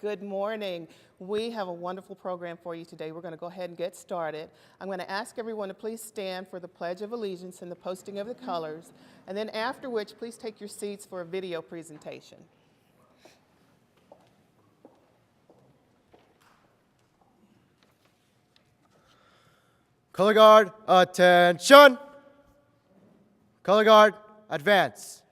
Good morning. We have a wonderful program for you today. We're going to go ahead and get started. I'm going to ask everyone to please stand for the Pledge of Allegiance and the posting of the colors, and then after which, please take your seats for a video presentation. Color Guard, attention! Color Guard, advance.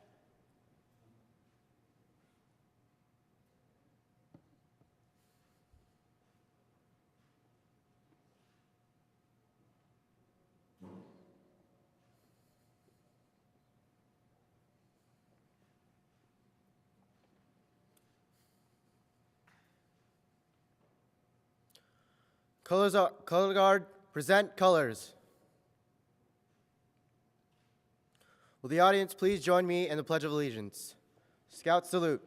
Color Guard, present colors. Will the audience please join me in the Pledge of Allegiance? Scout salute.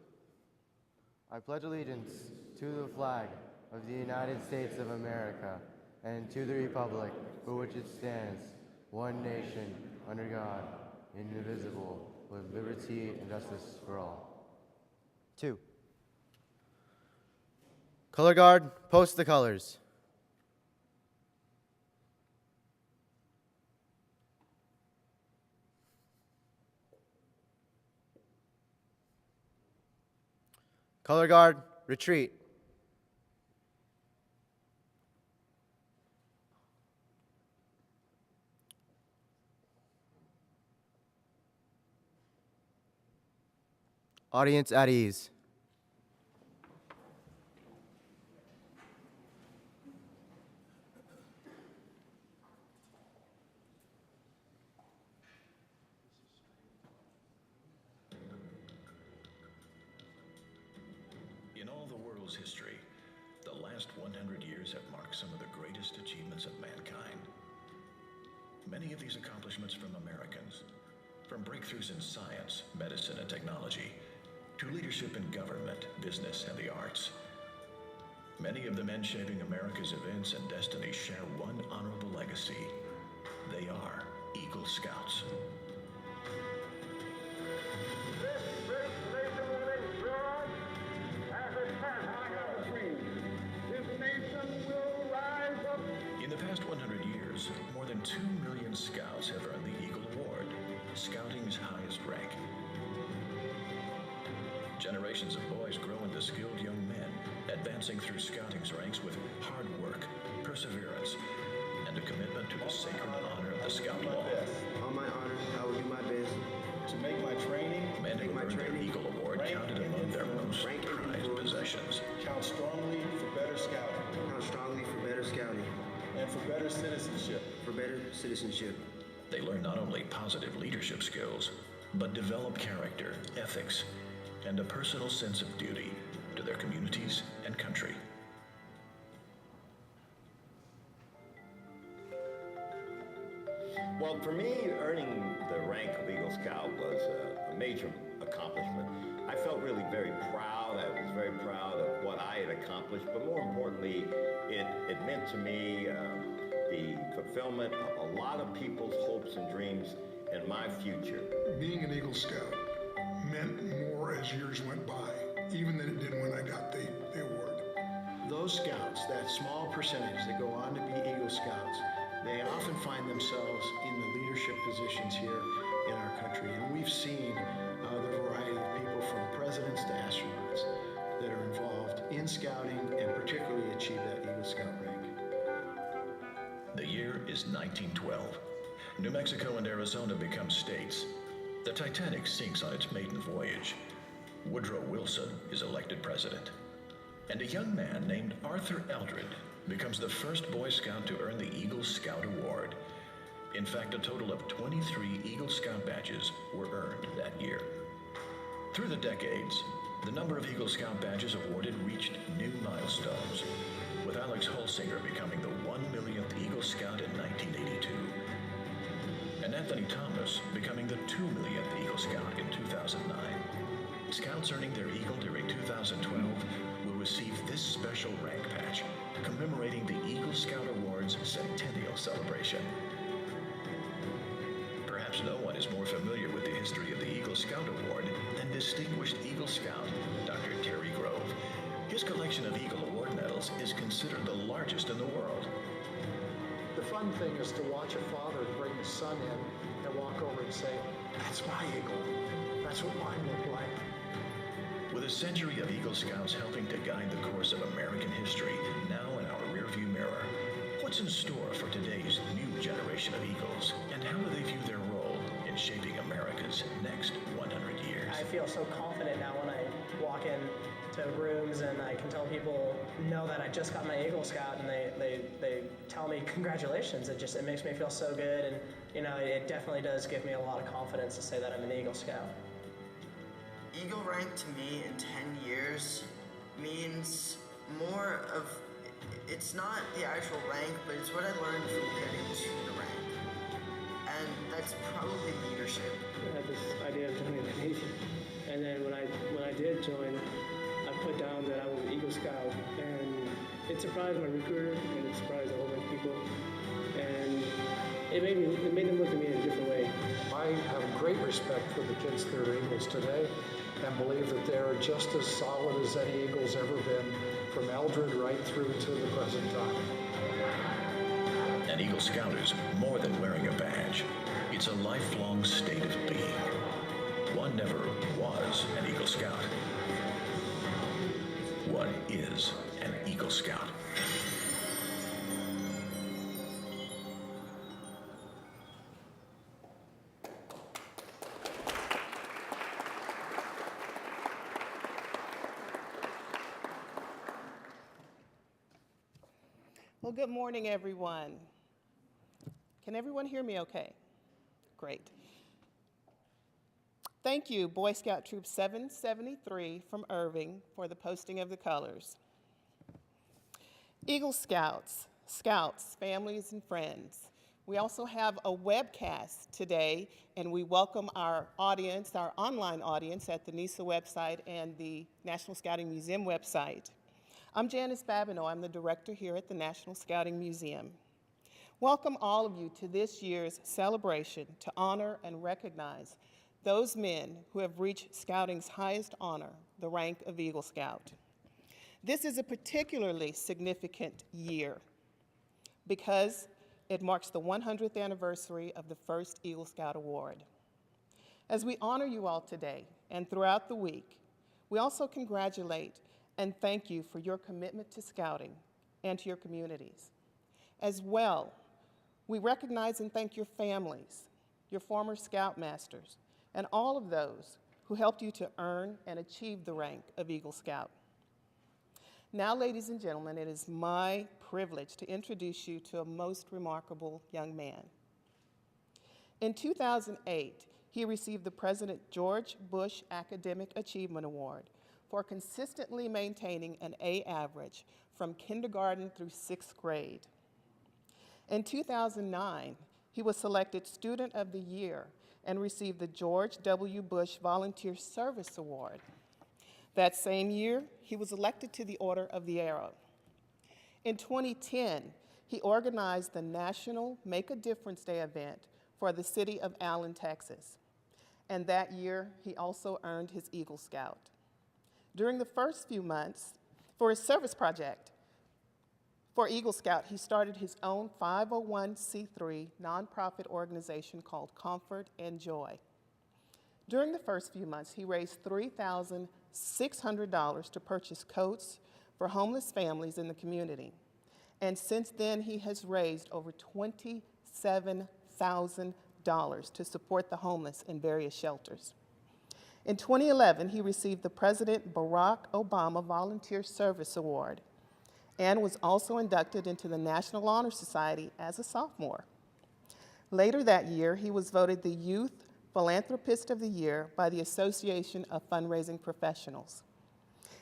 I pledge allegiance to the flag of the United States of America and to the republic for which it stands, one nation, under God, indivisible, with liberty and justice for all. 2. Color Guard, post the colors. Color Guard, retreat. Audience at ease. In all the world's history, the last 100 years have marked some of the greatest achievements of mankind. Many of these accomplishments from Americans, from breakthroughs in science, medicine, and technology, to leadership in government, business, and the arts. Many of the men shaping America's events and destiny share one honorable legacy. They are Eagle Scouts. In the past 100 years, more than 2 million scouts have earned the Eagle Award, Scouting's highest rank. Generations of boys grow into skilled young men, advancing through Scouting's ranks with hard work, perseverance, and a commitment to the sacred honor of the Scout Law. On my honor, I will do my best to make my training, Men who earned their Eagle Award counted among their most prized possessions. count strongly for better scouting count strongly for better scouting, and for better citizenship. for better citizenship. They learn not only positive leadership skills, but develop character, ethics, and a personal sense of duty to their communities and country. Well, for me, earning the rank of Eagle Scout was a major accomplishment. I felt really very proud. I was very proud of what I had accomplished, but more importantly, it meant to me the fulfillment of a lot of people's hopes and dreams in my future. Being an Eagle Scout meant more as years went by, even than it did when I got the award. Those scouts, that small percentage that go on to be Eagle Scouts, they often find themselves in the leadership positions here in our country. And we've seen the variety of people from presidents to astronauts that are involved in scouting and particularly achieve that Eagle Scout rank. The year is 1912. New Mexico and Arizona become states. The Titanic sinks on its maiden voyage. Woodrow Wilson is elected president. And a young man named Arthur Eldred becomes the first Boy Scout to earn the Eagle Scout Award. In fact, a total of 23 Eagle Scout badges were earned that year. Through the decades, the number of Eagle Scout badges awarded reached new milestones, with Alex Holsinger becoming the 1 millionth Eagle Scout in 1982, and Anthony Thomas becoming the 2 millionth Eagle Scout in 2009. Scouts earning their Eagle during 2012 will receive this special rank patch commemorating the Eagle Scout Awards centennial celebration. Perhaps no one is more familiar with the history of the Eagle Scout Award than distinguished Eagle Scout Dr. Terry Grove. His collection of Eagle Award medals is considered the largest in the world. The fun thing is to watch a father bring his son in and walk over and say, "That's my eagle. That's what mine looked like." With a century of Eagle Scouts helping to guide the course of American history now in our rearview mirror, what's in store for today's new generation of Eagles, and how do they view their role in shaping America's next 100 years? I feel so confident now when I walk in to rooms and I can tell people know that I just got my Eagle Scout, and they tell me congratulations. It makes me feel so good, and it definitely does give me a lot of confidence to say that I'm an Eagle Scout. Eagle rank to me in 10 years means more of, it's not the actual rank, but it's what I learned from getting to the rank. And that's probably leadership. I had this idea of joining the Navy, and then when I did join, I put down that I was an Eagle Scout, and it surprised my recruiter, and it surprised a whole bunch of people, and it made them look at me in a different way. I have great respect for the kids that are Eagles today and believe that they're just as solid as any Eagle's ever been, from Eldred right through to the present time. An Eagle Scout is more than wearing a badge. It's a lifelong state of being. One never was an Eagle Scout. One is an Eagle Scout. Well, good morning, everyone. Can everyone hear me okay? Great. Thank you, Boy Scout Troop 773 from Irving, for the posting of the colors. Eagle Scouts, Scouts, families, and friends. We also have a webcast today, and we welcome our audience, our online audience at the NISA website and the National Scouting Museum website. I'm Janice Babineau. I'm the director here at the National Scouting Museum. Welcome all of you to this year's celebration to honor and recognize those men who have reached Scouting's highest honor, the rank of Eagle Scout. This is a particularly significant year because it marks the 100th anniversary of the first Eagle Scout Award. As we honor you all today and throughout the week, we also congratulate and thank you for your commitment to Scouting and to your communities. As well, we recognize and thank your families, your former Scoutmasters, and all of those who helped you to earn and achieve the rank of Eagle Scout. Now, ladies and gentlemen, it is my privilege to introduce you to a most remarkable young man. In 2008, he received the President George Bush Academic Achievement Award for consistently maintaining an A average from kindergarten through 6th grade. In 2009, he was selected Student of the Year and received the George W. Bush Volunteer Service Award. That same year, he was elected to the Order of the Arrow. In 2010, he organized the National Make a Difference Day event for the city of Allen, Texas. And that year, he also earned his Eagle Scout. During the first few months, for his service project for Eagle Scout, he started his own 501c3 nonprofit organization called Comfort and Joy. During the first few months, he raised $3,600 to purchase coats for homeless families in the community. And since then, he has raised over $27,000 to support the homeless in various shelters. In 2011, he received the President Barack Obama Volunteer Service Award and was also inducted into the National Honor Society as a sophomore. Later that year, he was voted the Youth Philanthropist of the Year by the Association of Fundraising Professionals.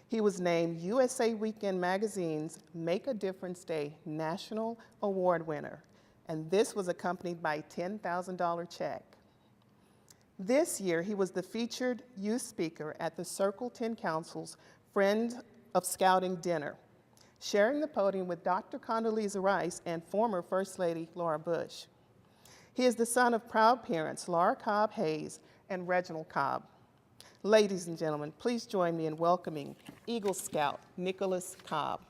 He was named USA Weekend Magazine's Make a Difference Day National Award winner, and this was accompanied by a $10,000 check. This year, he was the featured youth speaker at the Circle 10 Council's Friends of Scouting dinner, sharing the podium with Dr. Condoleezza Rice and former First Lady Laura Bush. He is the son of proud parents Laura Cobb Hayes and Reginald Cobb. Ladies and gentlemen, please join me in welcoming Eagle Scout Nicholas Cobb.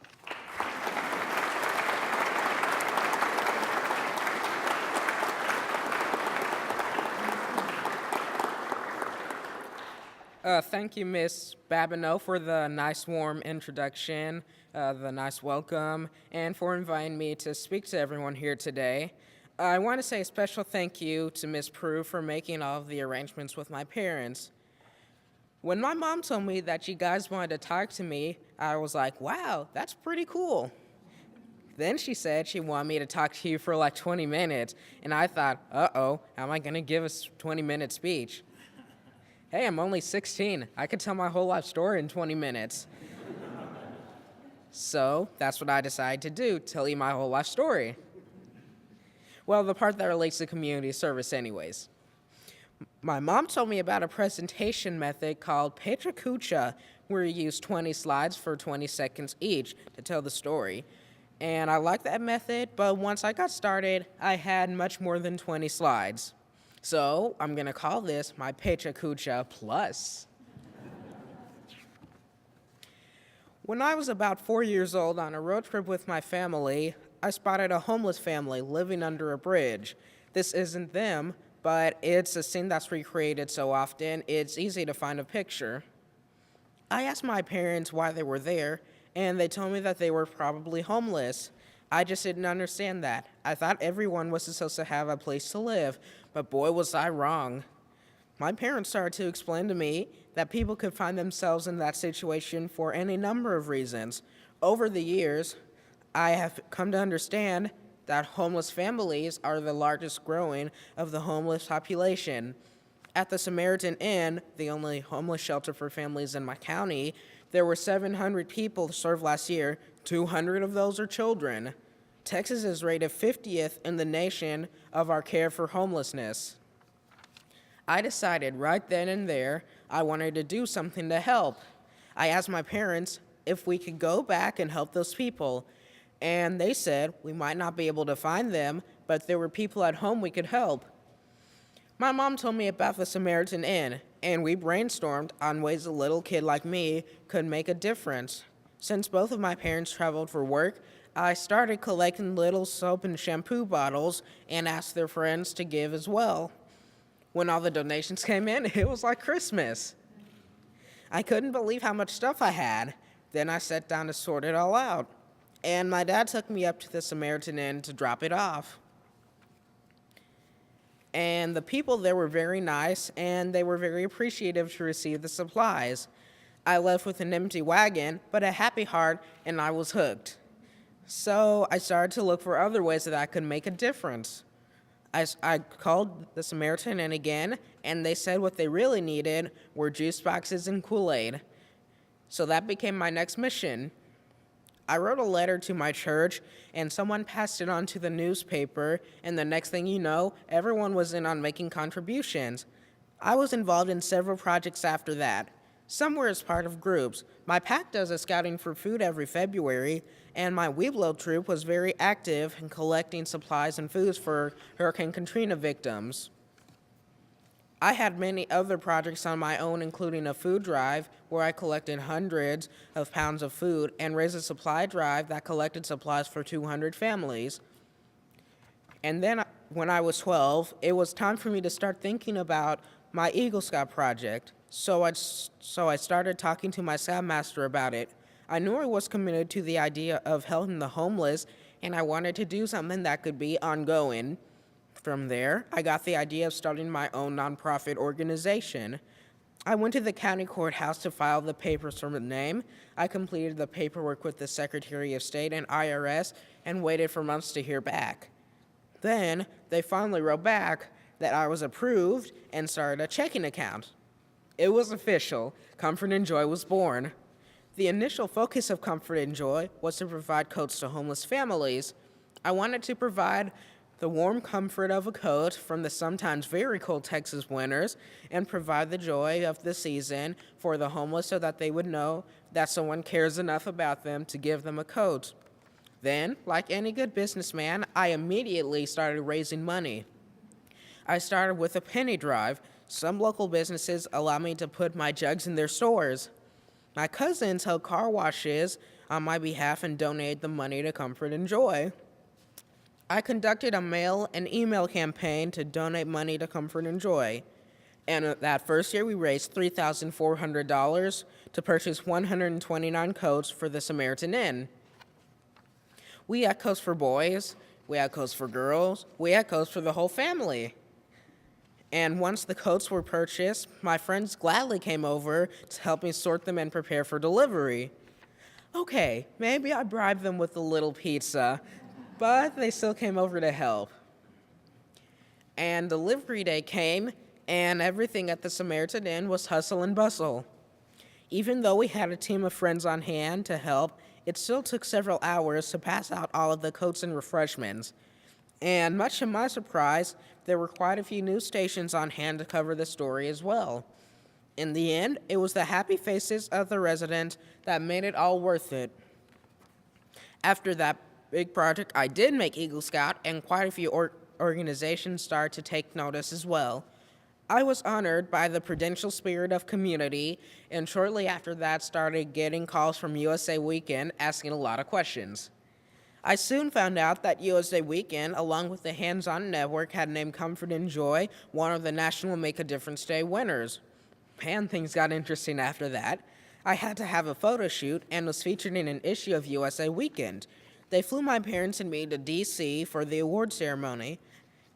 Thank you, Miss Babineau, for the nice, warm introduction, the nice welcome, and for inviting me to speak to everyone here today. I want to say a special thank you to Miss Prue for making all of the arrangements with my parents. When my mom told me that you guys wanted to talk to me, I was like, wow, that's pretty cool. Then she said she wanted me to talk to you for like 20 minutes, and I thought, uh-oh, how am I going to give a 20-minute speech? Hey, I'm only 16. I could tell my whole life story in 20 minutes. So that's what I decided to do, tell you my whole life story. Well, the part that relates to community service anyways. My mom told me about a presentation method called Petrakucha, where you use 20 slides for 20 seconds each to tell the story. And I liked that method, but once I got started, I had much more than 20 slides. So I'm gonna call this my Petrakucha Plus. When I was about 4 years old on a road trip with my family, I spotted a homeless family living under a bridge. This isn't them, but it's a scene that's recreated so often, it's easy to find a picture. I asked my parents why they were there, and they told me that they were probably homeless. I just didn't understand that. I thought everyone was supposed to have a place to live, but boy was I wrong. My parents started to explain to me that people could find themselves in that situation for any number of reasons. Over the years, I have come to understand that homeless families are the largest growing of the homeless population. At the Samaritan Inn, the only homeless shelter for families in my county, there were 700 people served last year. 200 of those are children. Texas is rated 50th in the nation of our care for homelessness. I decided right then and there I wanted to do something to help. I asked my parents if we could go back and help those people, and they said we might not be able to find them, but there were people at home we could help. My mom told me about the Samaritan Inn, and we brainstormed on ways a little kid like me could make a difference. Since both of my parents traveled for work, I started collecting little soap and shampoo bottles and asked their friends to give as well. When all the donations came in, it was like Christmas. I couldn't believe how much stuff I had. Then I sat down to sort it all out, and my dad took me up to the Samaritan Inn to drop it off. And the people there were very nice, and they were very appreciative to receive the supplies. I left with an empty wagon, but a happy heart, and I was hooked. So I started to look for other ways that I could make a difference. I called the Samaritan Inn again, and they said what they really needed were juice boxes and Kool-Aid. So that became my next mission. I wrote a letter to my church, and someone passed it on to the newspaper, and the next thing you know, everyone was in on making contributions. I was involved in several projects after that. Some were as part of groups. My pack does a scouting for food every February, and my Weeblo troop was very active in collecting supplies and foods for Hurricane Katrina victims. I had many other projects on my own, including a food drive where I collected hundreds of pounds of food and raised a supply drive that collected supplies for 200 families. And then when I was 12, it was time for me to start thinking about my Eagle Scout project. So I started talking to my Scoutmaster about it. I knew I was committed to the idea of helping the homeless, and I wanted to do something that could be ongoing. From there, I got the idea of starting my own nonprofit organization. I went to the county courthouse to file the papers for the name. I completed the paperwork with the Secretary of State and IRS and waited for months to hear back. Then, they finally wrote back that I was approved and started a checking account. It was official. Comfort and Joy was born. The initial focus of Comfort and Joy was to provide coats to homeless families. I wanted to provide the warm comfort of a coat from the sometimes very cold Texas winters and provide the joy of the season for the homeless so that they would know that someone cares enough about them to give them a coat. Then, like any good businessman, I immediately started raising money. I started with a penny drive, Some local businesses allow me to put my jugs in their stores. My cousins held car washes on my behalf and donated the money to Comfort and Joy. I conducted a mail and email campaign to donate money to Comfort and Joy. And that first year, we raised $3,400 to purchase 129 coats for the Samaritan Inn. We had coats for boys, we had coats for girls, we had coats for the whole family. And once the coats were purchased, my friends gladly came over to help me sort them and prepare for delivery. Okay, maybe I bribed them with a little pizza, but they still came over to help. And delivery day came, and everything at the Samaritan Inn was hustle and bustle. Even though we had a team of friends on hand to help, it still took several hours to pass out all of the coats and refreshments. And much to my surprise, there were quite a few news stations on hand to cover the story as well. In the end, it was the happy faces of the residents that made it all worth it. After that big project, I did make Eagle Scout, and quite a few organizations started to take notice as well. I was honored by the Prudential Spirit of Community, and shortly after that started getting calls from USA Weekend asking a lot of questions. I soon found out that USA Weekend, along with the Hands On Network, had named Comfort and Joy one of the National Make a Difference Day winners. Man, things got interesting after that. I had to have a photo shoot and was featured in an issue of USA Weekend. They flew my parents and me to D.C. for the award ceremony.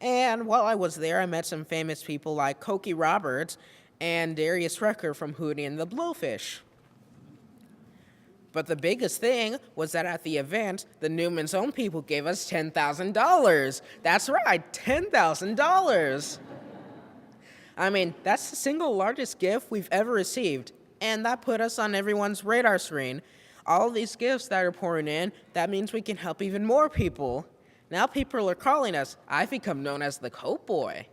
And while I was there, I met some famous people like Cokie Roberts and Darius Rucker from Hootie and the Blowfish. But the biggest thing was that at the event, the Newman's Own people gave us $10,000. That's right, $10,000. I mean, that's the single largest gift we've ever received, and that put us on everyone's radar screen. All of these gifts that are pouring in, that means we can help even more people. Now people are calling us. I've become known as the Coat Boy.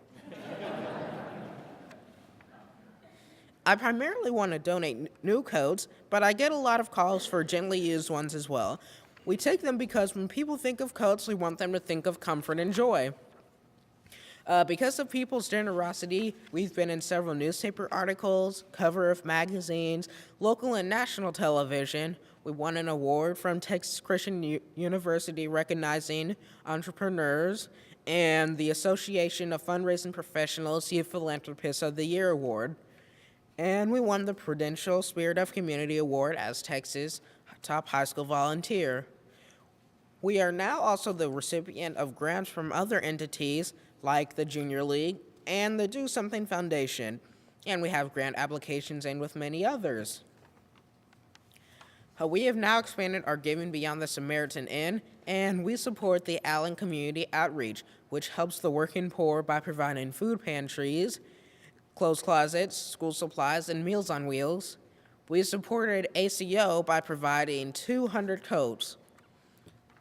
I primarily want to donate new coats, but I get a lot of calls for gently used ones as well. We take them because when people think of coats, we want them to think of Comfort and Joy. Because of people's generosity, we've been in several newspaper articles, cover of magazines, local and national television. We won an award from Texas Christian University recognizing entrepreneurs, and the Association of Fundraising Professionals Youth Philanthropist of the Year Award. And we won the Prudential Spirit of Community Award as Texas Top High School Volunteer. We are now also the recipient of grants from other entities like the Junior League and the Do Something Foundation, and we have grant applications in with many others. We have now expanded our giving beyond the Samaritan Inn, and we support the Allen Community Outreach, which helps the working poor by providing food pantries, clothes closets, school supplies, and Meals on Wheels. We supported ACO by providing 200 coats.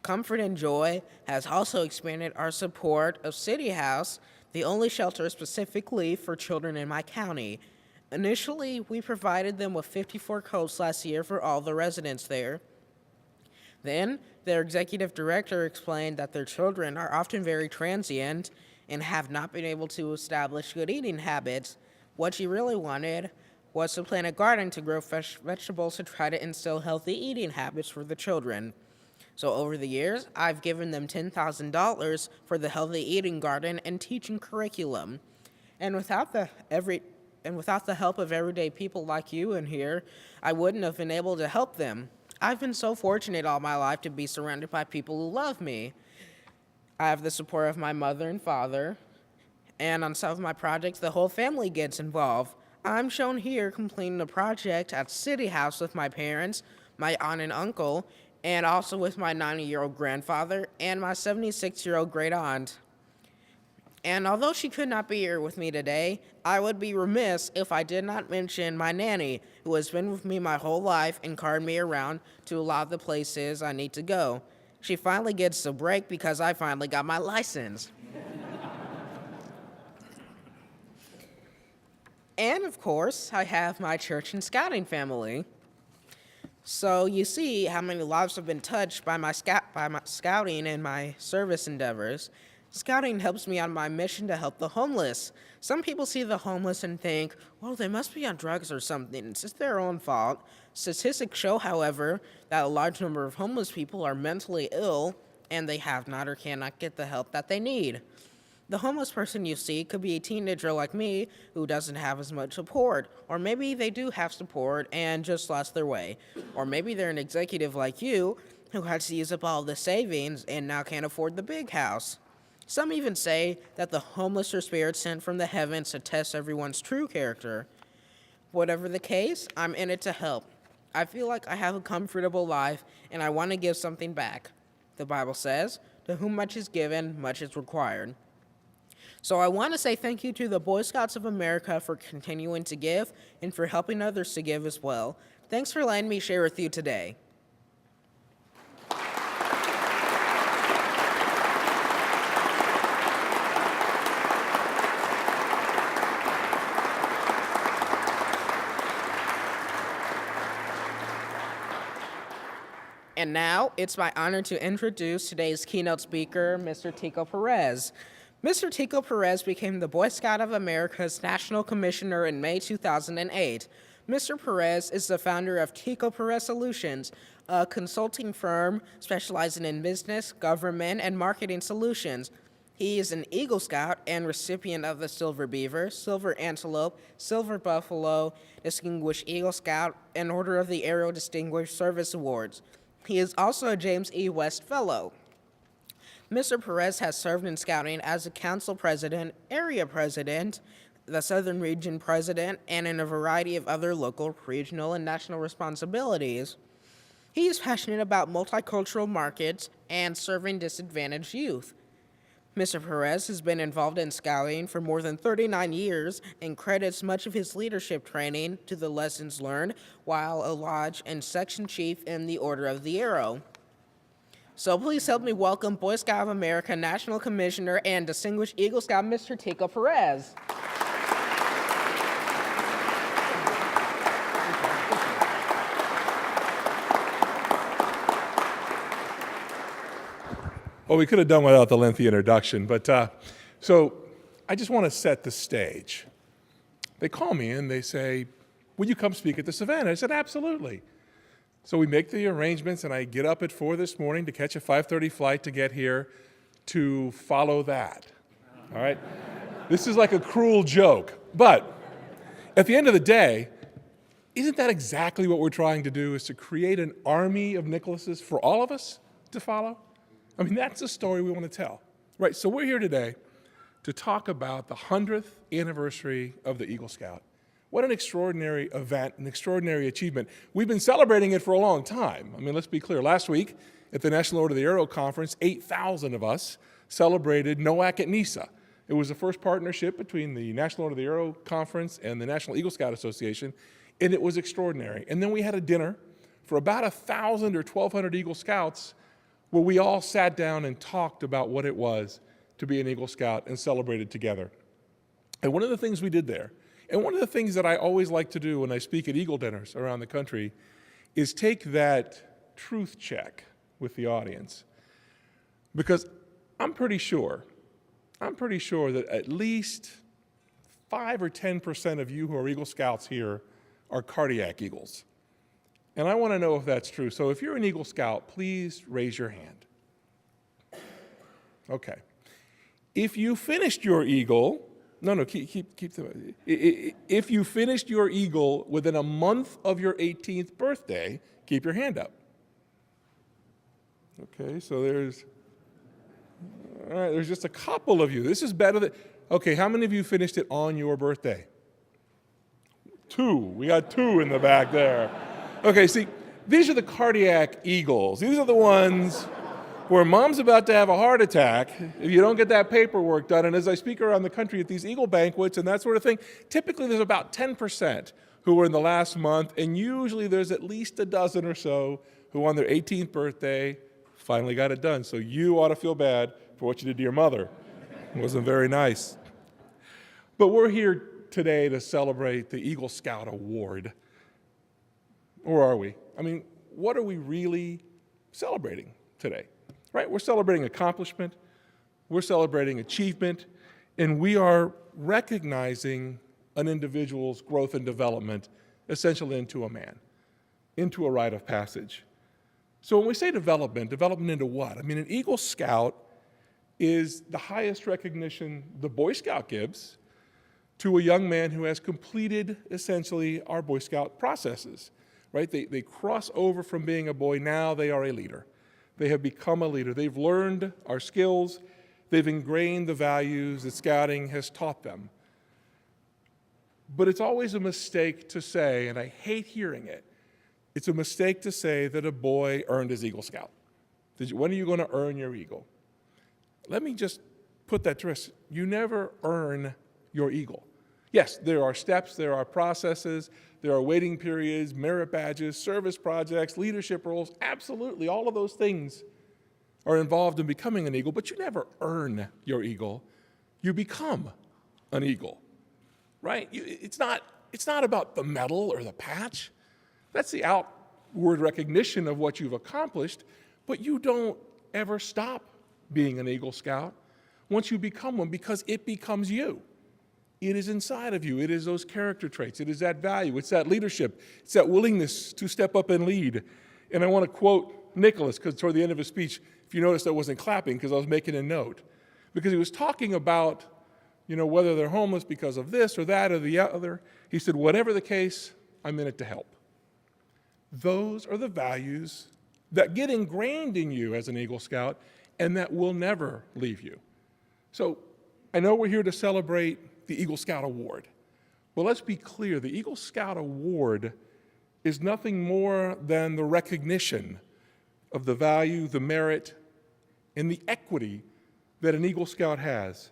Comfort and Joy has also expanded our support of City House, the only shelter specifically for children in my county. Initially, we provided them with 54 coats last year for all the residents there. Then, their executive director explained that their children are often very transient and have not been able to establish good eating habits. What she really wanted was to plant a garden to grow fresh vegetables to try to instill healthy eating habits for the children. So over the years, I've given them $10,000 for the healthy eating garden and teaching curriculum. And without the help of everyday people like you in here, I wouldn't have been able to help them. I've been so fortunate all my life to be surrounded by people who love me. I have the support of my mother and father, and on some of my projects, the whole family gets involved. I'm shown here completing a project at City House with my parents, my aunt and uncle, and also with my 90-year-old grandfather and my 76-year-old great-aunt. And although she could not be here with me today, I would be remiss if I did not mention my nanny, who has been with me my whole life and carried me around to a lot of the places I need to go. She finally gets a break because I finally got my license. And of course, I have my church and scouting family. So you see how many lives have been touched by my scouting and my service endeavors. Scouting helps me on my mission to help the homeless. Some people see the homeless and think, well, they must be on drugs or something. It's just their own fault. Statistics show, however, that a large number of homeless people are mentally ill and they have not or cannot get the help that they need. The homeless person you see could be a teenager like me who doesn't have as much support, or maybe they do have support and just lost their way, or maybe they're an executive like you who had to use up all the savings and now can't afford the big house. Some even say that the homeless are spirits sent from the heavens to test everyone's true character. Whatever the case, I'm in it to help. I feel like I have a comfortable life and I want to give something back. The Bible says, to whom much is given, much is required. So I want to say thank you to the Boy Scouts of America for continuing to give and for helping others to give as well. Thanks for letting me share with you today. And now, it's my honor to introduce today's keynote speaker, Mr. Tico Perez. Mr. Tico Perez became the Boy Scout of America's National Commissioner in May 2008. Mr. Perez is the founder of Tico Perez Solutions, a consulting firm specializing in business, government, and marketing solutions. He is an Eagle Scout and recipient of the Silver Beaver, Silver Antelope, Silver Buffalo, Distinguished Eagle Scout, and Order of the Arrow Distinguished Service Awards. He is also a James E. West Fellow. Mr. Perez has served in scouting as a council president, area president, the Southern Region president, and in a variety of other local, regional, and national responsibilities. He is passionate about multicultural markets and serving disadvantaged youth. Mr. Perez has been involved in scouting for more than 39 years and credits much of his leadership training to the lessons learned while a lodge and section chief in the Order of the Arrow. So please help me welcome Boy Scout of America National Commissioner and Distinguished Eagle Scout, Mr. Tico Perez. Well, we could have done without the lengthy introduction, but so I just want to set the stage. They call me and they say, "Will you come speak at the Savannah?" I said, "Absolutely." So we make the arrangements, and I get up at 4 this morning to catch a 5:30 flight to get here to follow that. All right? This is like a cruel joke, but at the end of the day, isn't that exactly what we're trying to do, is to create an army of Nicholases for all of us to follow? I mean, that's the story we want to tell. Right, so we're here today to talk about the 100th anniversary of the Eagle Scout. What an extraordinary event, an extraordinary achievement. We've been celebrating it for a long time. I mean, let's be clear. Last week at the National Order of the Arrow Conference, 8,000 of us celebrated NOAC at NISA. It was the first partnership between the National Order of the Arrow Conference and the National Eagle Scout Association, and it was extraordinary. And then we had a dinner for about 1,000 or 1,200 Eagle Scouts where we all sat down and talked about what it was to be an Eagle Scout and celebrated together. And one of the things we did there, and one of the things that I always like to do when I speak at Eagle dinners around the country, is take that truth check with the audience. Because I'm pretty sure that at least 5 or 10% of you who are Eagle Scouts here are cardiac Eagles. And I want to know if that's true. So if you're an Eagle Scout, please raise your hand. Okay. If you finished your Eagle, keep them. If you finished your Eagle within a month of your 18th birthday, keep your hand up. Okay, so there's just a couple of you. This is better than, okay, how many of you finished it on your birthday? 2, we got 2 in the back there. Okay, see, these are the cardiac Eagles. These are the ones where mom's about to have a heart attack if you don't get that paperwork done. And as I speak around the country at these Eagle banquets and that sort of thing, typically there's about 10% who were in the last month, and usually there's at least a dozen or so who on their 18th birthday finally got it done. So you ought to feel bad for what you did to your mother. It wasn't very nice. But we're here today to celebrate the Eagle Scout Award. Or are we? I mean, what are we really celebrating today? Right? We're celebrating accomplishment. we're celebrating achievement, and we are recognizing an individual's growth and development essentially into a man, into a rite of passage. So when we say development into what? I mean, an Eagle Scout is the highest recognition the Boy Scout gives to a young man who has completed essentially our Boy Scout processes, right? They cross over from being a boy, now they are a leader. They have become a leader. They've learned our skills. They've ingrained the values that Scouting has taught them. But it's always a mistake to say, and I hate hearing it, it's a mistake to say that a boy earned his Eagle Scout. When are you going to earn your Eagle? Let me just put that to rest. You never earn your Eagle. Yes, there are steps, there are processes, there are waiting periods, merit badges, service projects, leadership roles. Absolutely, all of those things are involved in becoming an Eagle, but you never earn your Eagle. You become an Eagle, right? It's not about the medal or the patch. That's the outward recognition of what you've accomplished, but you don't ever stop being an Eagle Scout once you become one, because it becomes you. It is inside of you. It is those character traits. It is that value. It's that leadership. It's that willingness to step up and lead. And I want to quote Nicholas, because toward the end of his speech, if you noticed, I wasn't clapping because I was making a note, because he was talking about, whether they're homeless because of this or that or the other. He said, whatever the case, I'm in it to help. Those are the values that get ingrained in you as an Eagle Scout and that will never leave you. So I know we're here to celebrate the Eagle Scout Award. Well, let's be clear. The Eagle Scout Award is nothing more than the recognition of the value, the merit, and the equity that an Eagle Scout has.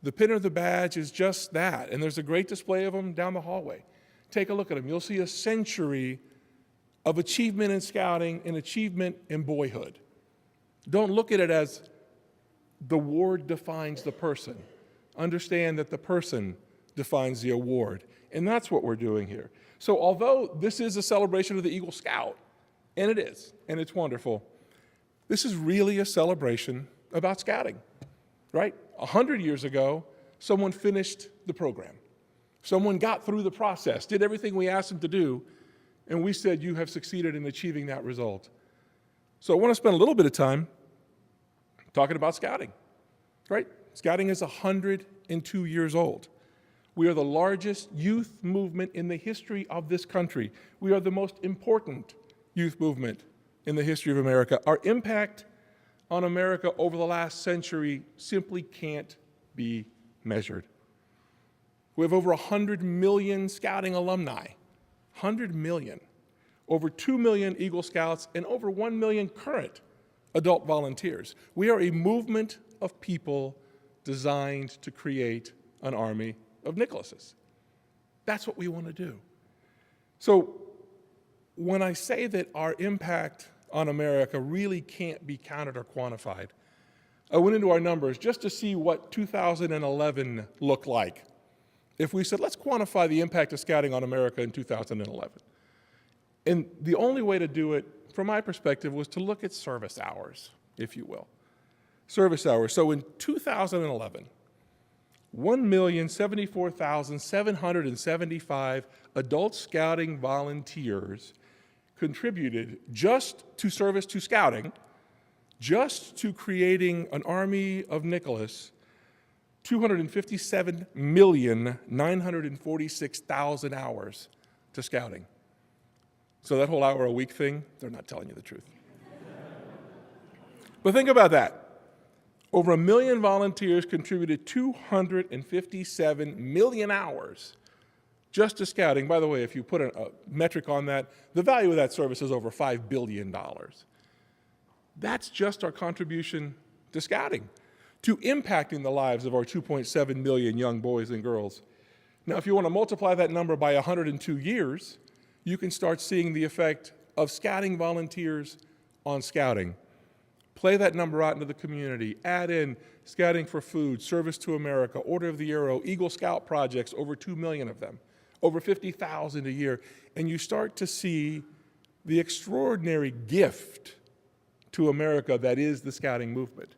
The pin or the badge is just that, and there's a great display of them down the hallway. Take a look at them. You'll see a century of achievement in scouting and achievement in boyhood. Don't look at it as the award defines the person. Understand that the person defines the award, and that's what we're doing here. So although this is a celebration of the Eagle Scout, and it is, and it's wonderful, this is really a celebration about scouting, right? 100 years ago, someone finished the program. Someone got through the process, did everything we asked them to do, and we said, you have succeeded in achieving that result. So I want to spend a little bit of time talking about scouting, right? Scouting is 102 years old. We are the largest youth movement in the history of this country. We are the most important youth movement in the history of America. Our impact on America over the last century simply can't be measured. We have over 100 million scouting alumni, 100 million, over 2 million Eagle Scouts, and over 1 million current adult volunteers. We are a movement of people designed to create an army of Nicholases. That's what we want to do. So when I say that our impact on America really can't be counted or quantified, I went into our numbers just to see what 2011 looked like. If we said, let's quantify the impact of scouting on America in 2011. And the only way to do it, from my perspective, was to look at service hours, if you will. Service hours. So in 2011, 1,074,775 adult scouting volunteers contributed just to service to scouting, just to creating an army of Nicholas, 257,946,000 hours to scouting. So that whole hour a week thing, they're not telling you the truth. But think about that. Over 1 million volunteers contributed 257 million hours just to scouting. By the way, if you put a metric on that, the value of that service is over $5 billion. That's just our contribution to scouting, to impacting the lives of our 2.7 million young boys and girls. Now, if you want to multiply that number by 102 years, you can start seeing the effect of scouting volunteers on scouting. Play that number out into the community. Add in Scouting for Food, Service to America, Order of the Arrow, Eagle Scout projects, over 2 million of them, over 50,000 a year, and you start to see the extraordinary gift to America that is the scouting movement.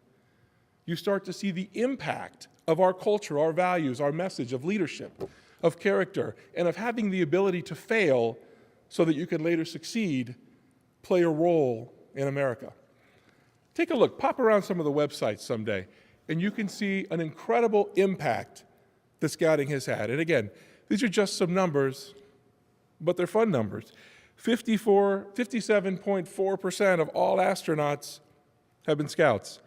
you start to see the impact of our culture, our values, our message of leadership, of character, and of having the ability to fail so that you can later succeed, play a role in America. Take a look, pop around some of the websites someday, and you can see an incredible impact that Scouting has had. And again, these are just some numbers, but they're fun numbers. 57.4% of all astronauts have been Scouts.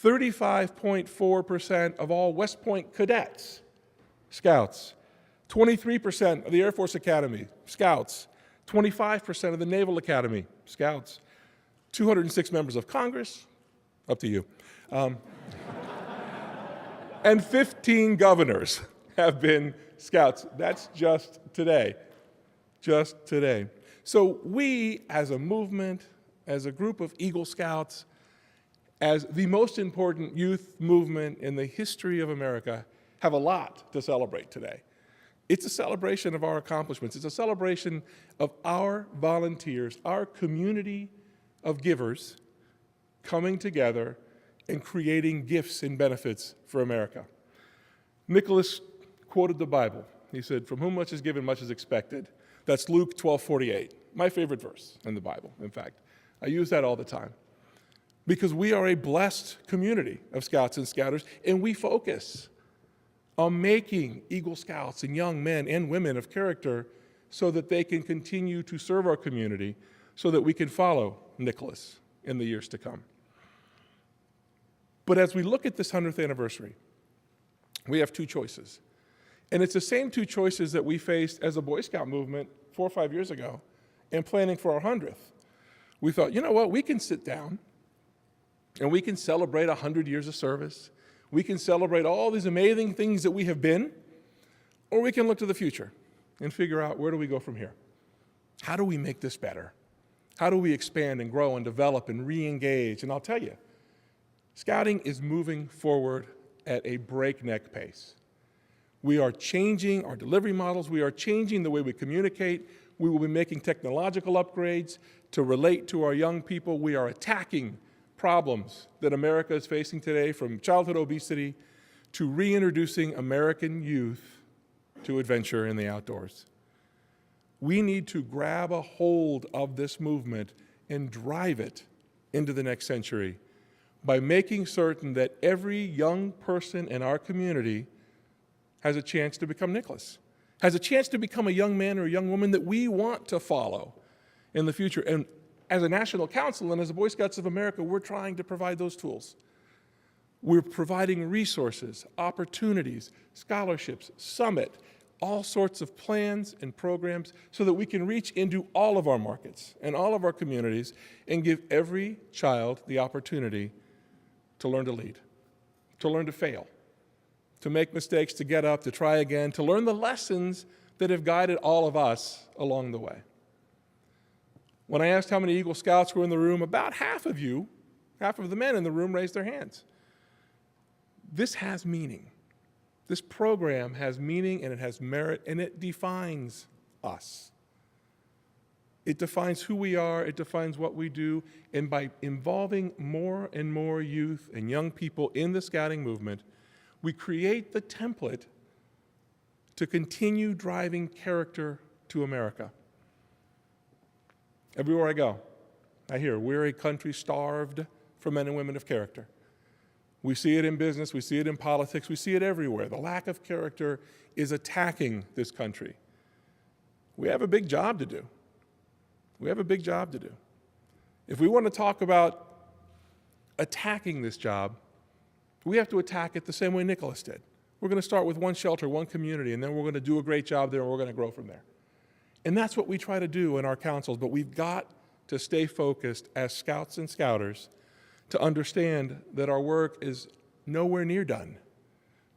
35.4% of all West Point cadets, Scouts. 23% of the Air Force Academy, Scouts. 25% of the Naval Academy, Scouts. 206 members of Congress, up to you. And 15 governors have been Scouts. That's just today. Just today. So we, as a movement, as a group of Eagle Scouts, as the most important youth movement in the history of America, have a lot to celebrate today. It's a celebration of our accomplishments. It's a celebration of our volunteers, our community of givers coming together and creating gifts and benefits for America. Nicholas quoted the Bible. He said, "From whom much is given, much is expected." That's Luke 12:48, my favorite verse in the Bible, in fact. I use that all the time because we are a blessed community of Scouts and Scouters, and we focus on making Eagle Scouts and young men and women of character so that they can continue to serve our community, so that we can follow Nicholas in the years to come. But as we look at this 100th anniversary, we have two choices. And it's the same two choices that we faced as a Boy Scout movement 4 or 5 years ago in planning for our 100th. We thought, you know what, we can sit down and we can celebrate 100 years of service. We can celebrate all these amazing things that we have been, or we can look to the future and figure out, where do we go from here? How do we make this better? How do we expand and grow and develop and re-engage? And I'll tell you, Scouting is moving forward at a breakneck pace. We are changing our delivery models. We are changing the way we communicate. We will be making technological upgrades to relate to our young people. We are attacking problems that America is facing today, from childhood obesity to reintroducing American youth to adventure in the outdoors. We need to grab a hold of this movement and drive it into the next century by making certain that every young person in our community has a chance to become Nicholas, has a chance to become a young man or a young woman that we want to follow in the future. And as a National Council and as the Boy Scouts of America, we're trying to provide those tools. We're providing resources, opportunities, scholarships, summit, all sorts of plans and programs so that we can reach into all of our markets and all of our communities and give every child the opportunity to learn to lead, to learn to fail, to make mistakes, to get up, to try again, to learn the lessons that have guided all of us along the way. When I asked how many Eagle Scouts were in the room, about half of you, half of the men in the room raised their hands. This has meaning. This program has meaning, and it has merit, and it defines us. It defines who we are, it defines what we do, and by involving more and more youth and young people in the Scouting movement, we create the template to continue driving character to America. Everywhere I go, I hear we're a country starved for men and women of character. We see it in business, we see it in politics, we see it everywhere. The lack of character is attacking this country. We have a big job to do. We have a big job to do. If we want to talk about attacking this job, we have to attack it the same way Nicholas did. We're going to start with one shelter, one community, and then we're going to do a great job there, and we're going to grow from there. And that's what we try to do in our councils, but we've got to stay focused as Scouts and Scouters to understand that our work is nowhere near done.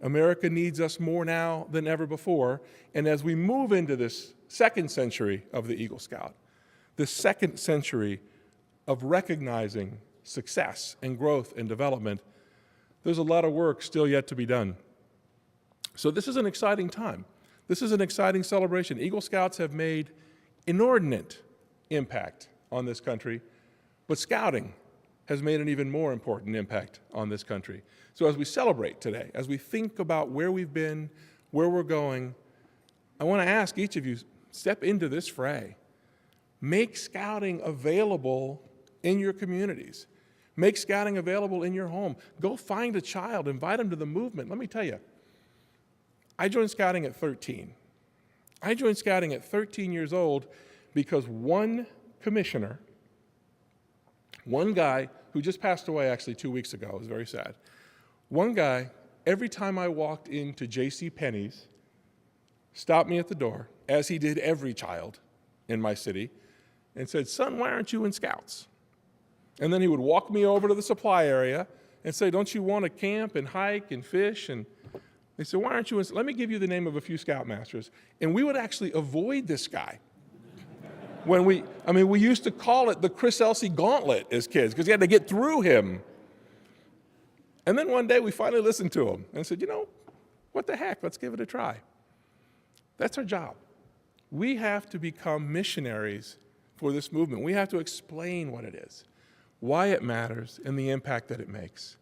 America needs us more now than ever before, and as we move into this second century of the Eagle Scout, this second century of recognizing success and growth and development, there's a lot of work still yet to be done. So this is an exciting time. This is an exciting celebration. Eagle Scouts have made inordinate impact on this country, but Scouting has made an even more important impact on this country. So as we celebrate today, as we think about where we've been, where we're going, I want to ask each of you, step into this fray. Make scouting available in your communities. Make scouting available in your home. Go find a child, invite them to the movement. Let me tell you, I joined scouting at 13. I joined scouting at 13 years old because one commissioner, one guy who just passed away actually 2 weeks ago, it was very sad. One guy, every time I walked into J.C. Penney's, stopped me at the door, as he did every child in my city, and said, "Son, why aren't you in Scouts?" And then he would walk me over to the supply area and say, "Don't you want to camp and hike and fish?" And they said, "Why aren't you in?" Let me give you the name of a few Scoutmasters. And we would actually avoid this guy. When we used to call it the Chris Elsey Gauntlet as kids because you had to get through him. And then one day we finally listened to him and said, "You know, what the heck, let's give it a try." That's our job. We have to become missionaries for this movement. We have to explain what it is, why it matters, and the impact that it makes.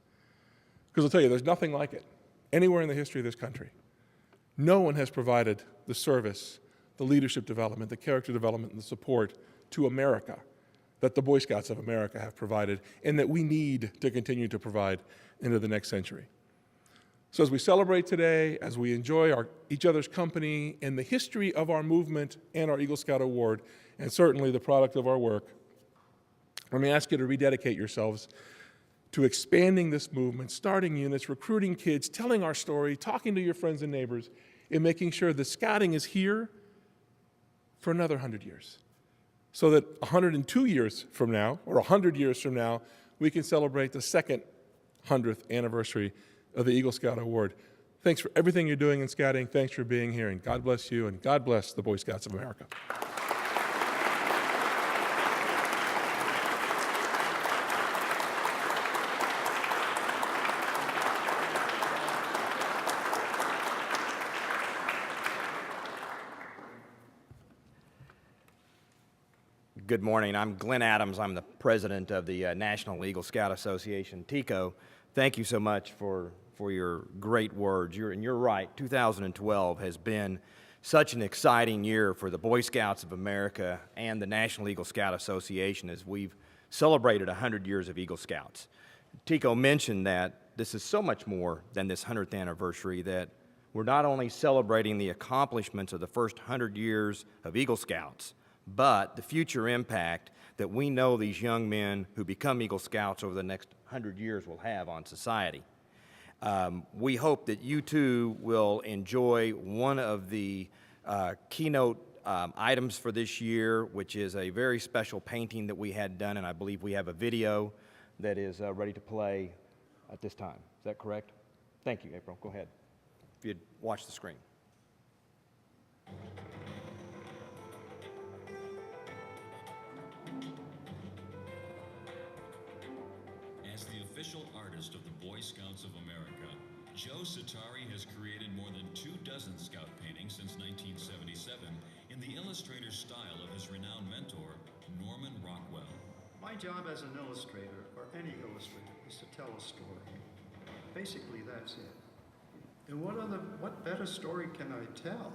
Because I'll tell you, there's nothing like it anywhere in the history of this country. No one has provided the service, the leadership development, the character development, and the support to America that the Boy Scouts of America have provided and that we need to continue to provide into the next century. So as we celebrate today, as we enjoy each other's company and the history of our movement and our Eagle Scout Award, and certainly the product of our work, let me ask you to rededicate yourselves to expanding this movement, starting units, recruiting kids, telling our story, talking to your friends and neighbors, and making sure that scouting is here for another 100 years. So that 102 years from now, or 100 years from now, we can celebrate the second 100th anniversary of the Eagle Scout Award. Thanks for everything you're doing in scouting. Thanks for being here, and God bless you, and God bless the Boy Scouts of America. Good morning. I'm Glenn Adams. I'm the president of the National Eagle Scout Association, TECO. Thank you so much for your great words. You're right. 2012 has been such an exciting year for the Boy Scouts of America and the National Eagle Scout Association as we've celebrated 100 years of Eagle Scouts. TECO mentioned that this is so much more than this 100th anniversary, that we're not only celebrating the accomplishments of the first 100 years of Eagle Scouts, but the future impact that we know these young men who become Eagle Scouts over the next 100 years will have on society. We hope that you too will enjoy one of the keynote items for this year, which is a very special painting that we had done, and I believe we have a video that is ready to play at this time. Is that correct? Thank you, April. Go ahead. If you'd watch the screen. As the official artist of the Boy Scouts of America, Joe Satari has created more than 24 scout paintings since 1977 in the illustrator style of his renowned mentor, Norman Rockwell. My job as an illustrator, or any illustrator, is to tell a story. Basically, that's it. And what better story can I tell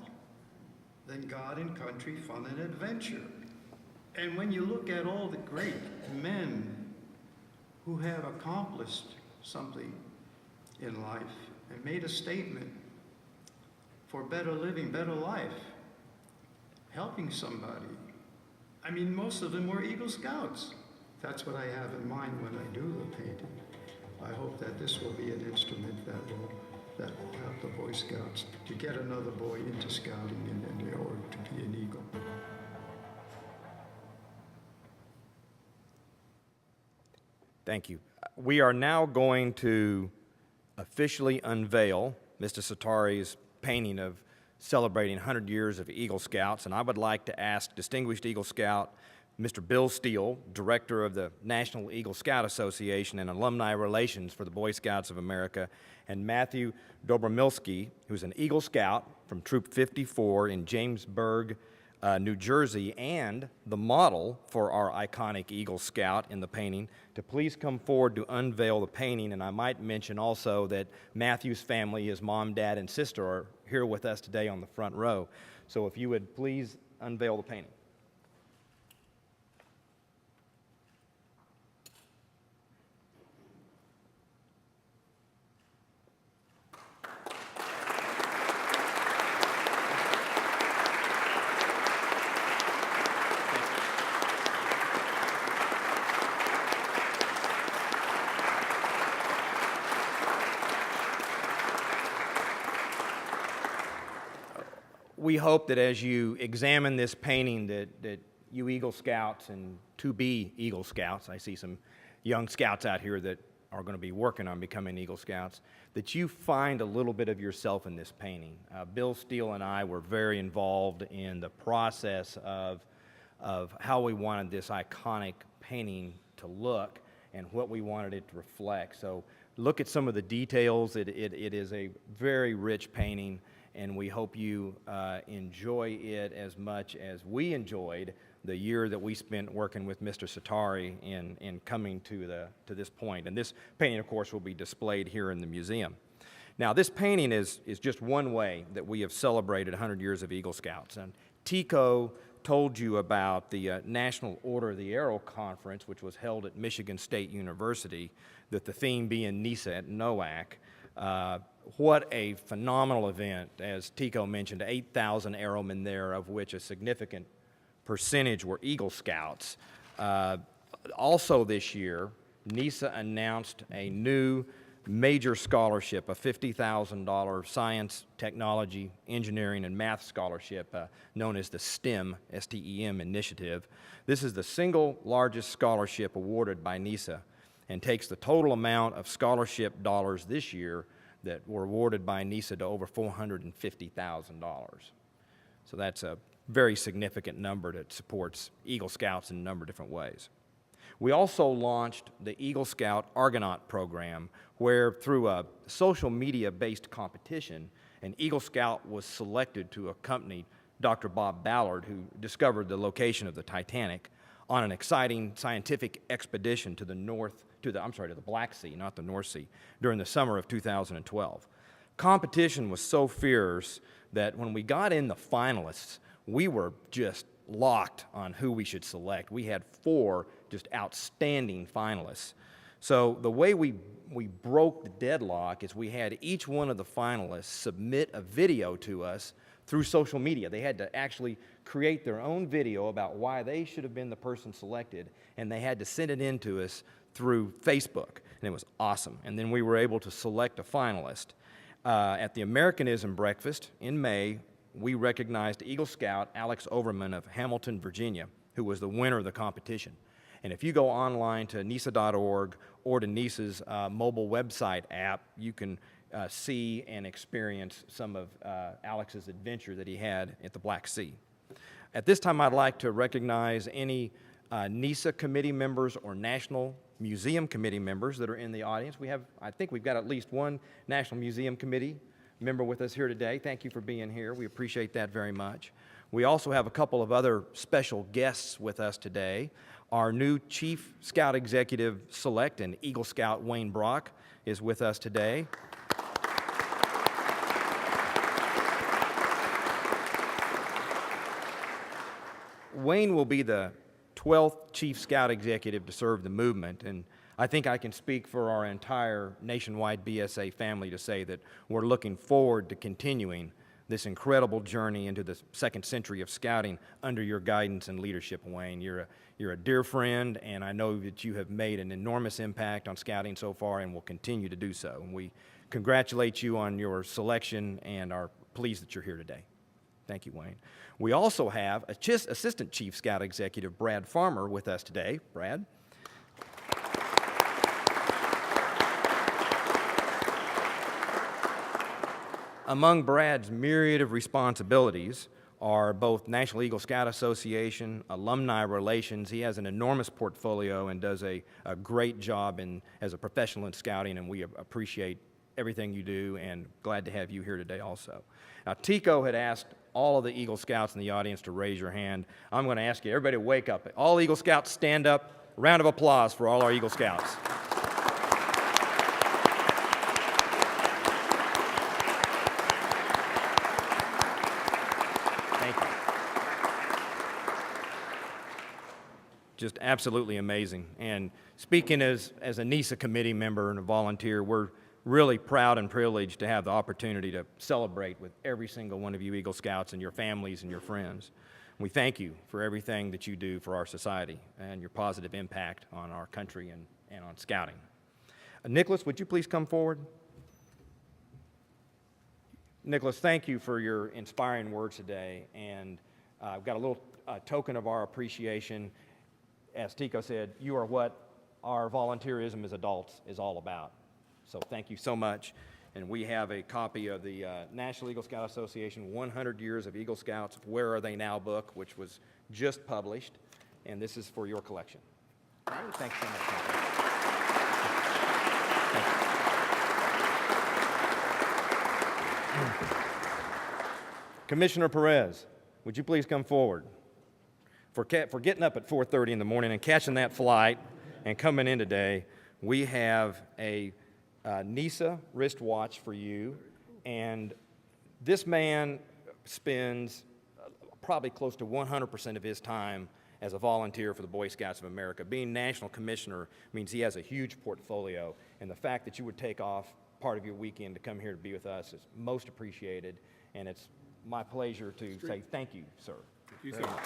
than God and country, fun and adventure? And when you look at all the great men who have accomplished something in life and made a statement for better living, better life, helping somebody. I mean, most of them were Eagle Scouts. That's what I have in mind when I do the painting. I hope that this will be an instrument that will help the Boy Scouts to get another boy into scouting and in order to be an Eagle. Thank you. We are now going to officially unveil Mr. Satari's painting of celebrating 100 years of Eagle Scouts, and I would like to ask distinguished Eagle Scout Mr. Bill Steele, Director of the National Eagle Scout Association and Alumni Relations for the Boy Scouts of America, and Matthew Dobromilski, who's an Eagle Scout from Troop 54 in Jamesburg, New Jersey, and the model for our iconic Eagle Scout in the painting, to please come forward to unveil the painting. And I might mention also that Matthew's family, his mom, dad, and sister, are here with us today on the front row. So if you would please unveil the painting. We hope that as you examine this painting that you Eagle Scouts and to-be Eagle Scouts, I see some young scouts out here that are going to be working on becoming Eagle Scouts, that you find a little bit of yourself in this painting. Bill Steele and I were very involved in the process of how we wanted this iconic painting to look and what we wanted it to reflect. So look at some of the details. It is a very rich painting, and we hope you enjoy it as much as we enjoyed the year that we spent working with Mr. Sitari in coming to this point. And this painting, of course, will be displayed here in the museum. Now, this painting is just one way that we have celebrated 100 years of Eagle Scouts. And Tico told you about the National Order of the Arrow Conference, which was held at Michigan State University, that the theme being NISA at NOAC. What a phenomenal event. As Tico mentioned, 8,000 airmen there, of which a significant percentage were Eagle Scouts. Also this year, NISA announced a new major scholarship, a $50,000 science, technology, engineering, and math scholarship known as the STEM, S-T-E-M initiative. This is the single largest scholarship awarded by NISA and takes the total amount of scholarship dollars this year that were awarded by NISA to over $450,000. So that's a very significant number that supports Eagle Scouts in a number of different ways. We also launched the Eagle Scout Argonaut program, where through a social media-based competition, an Eagle Scout was selected to accompany Dr. Bob Ballard, who discovered the location of the Titanic, on an exciting scientific expedition to the Black Sea, not the North Sea, during the summer of 2012. Competition was so fierce that when we got in the finalists, we were just locked on who we should select. We had 4 just outstanding finalists. So the way we broke the deadlock is we had each one of the finalists submit a video to us through social media. They had to actually create their own video about why they should have been the person selected, and they had to send it in to us through Facebook, and it was awesome. And then we were able to select a finalist. At the Americanism Breakfast in May, we recognized Eagle Scout Alex Overman of Hamilton, Virginia, who was the winner of the competition. And if you go online to NISA.org or to NISA's mobile website app, you can see and experience some of Alex's adventure that he had at the Black Sea. At this time, I'd like to recognize any NISA committee members or National Museum Committee members that are in the audience. I think we've got at least one National Museum Committee member with us here today. Thank you for being here. We appreciate that very much. We also have a couple of other special guests with us today. Our new Chief Scout Executive Select and Eagle Scout Wayne Brock is with us today. Wayne will be the 12th Chief Scout Executive to serve the movement, and I think I can speak for our entire nationwide BSA family to say that we're looking forward to continuing this incredible journey into the second century of scouting under your guidance and leadership, Wayne. You're a dear friend, and I know that you have made an enormous impact on scouting so far and will continue to do so. And we congratulate you on your selection and are pleased that you're here today. Thank you, Wayne. We also have Assistant Chief Scout Executive Brad Farmer with us today. Brad. Among Brad's myriad of responsibilities are both National Eagle Scout Association, alumni relations. He has an enormous portfolio and does a great job as a professional in scouting, and we appreciate everything you do and glad to have you here today also. Now, Tico had asked all of the Eagle Scouts in the audience to raise your hand. I'm going to ask you, everybody to wake up. All Eagle Scouts stand up. Round of applause for all our Eagle Scouts. Thank you. Just absolutely amazing. And speaking as a NISA committee member and a volunteer, we're really proud and privileged to have the opportunity to celebrate with every single one of you Eagle Scouts and your families and your friends. We thank you for everything that you do for our society and your positive impact on our country and on scouting. Nicholas, would you please come forward? Nicholas, thank you for your inspiring words today, and I've got a little token of our appreciation. As Tico said, you are what our volunteerism as adults is all about. So thank you so much. And we have a copy of the National Eagle Scout Association 100 Years of Eagle Scouts, Where Are They Now book, which was just published. And this is for your collection. All right, thanks so much. Thank you. Commissioner Perez, would you please come forward? For getting up at 4:30 in the morning and catching that flight and coming in today, we have a NISA wristwatch for you, and this man spends probably close to 100% of his time as a volunteer for the Boy Scouts of America. Being national commissioner means he has a huge portfolio, and the fact that you would take off part of your weekend to come here to be with us is most appreciated, and it's my pleasure to say thank you, sir. Thank you, very sir. much.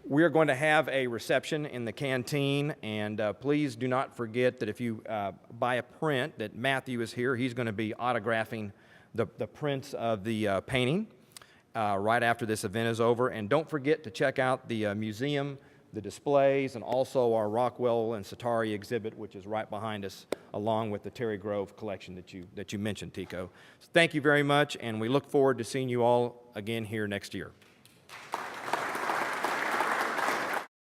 We are going to have a reception in the canteen, and please do not forget that if you buy a print, that Matthew is here. He's going to be autographing the prints of the painting right after this event is over. And don't forget to check out the museum, the displays, and also our Rockwell and Satari exhibit, which is right behind us, along with the Terry Grove collection that you mentioned, Tico. So thank you very much, and we look forward to seeing you all again here next year.